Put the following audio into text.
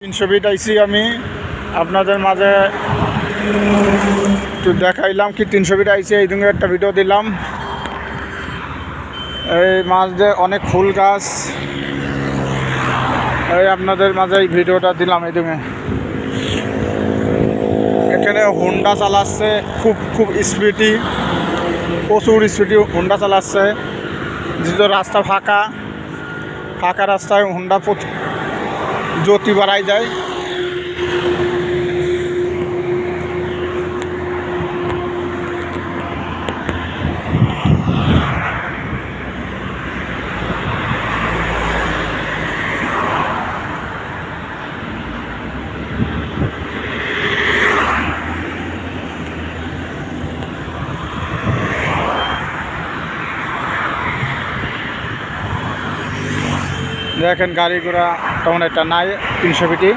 300 fit আইছি আমি আপনাদের মাঝে একটু দেখাইলাম কি 300 ফিট আইছি এই দিকে একটা ভিডিও দিলাম। এই মাছ দিয়ে অনেক ফুল গাছ, এই আপনাদের মাঝে এই ভিডিওটা দিলাম। এই দিকে এখানে হুন্ডা চালাচ্ছে, খুব স্পিডি, প্রচুর স্পিডি হুন্ডা চালাচ্ছে। যেহেতু রাস্তা ফাঁকা রাস্তায় হুন্ডা জ্যোতি বাড়াই যায়। দেখেন গাড়ি ঘোড়া তেমন একটা নাই 300 ফিটই।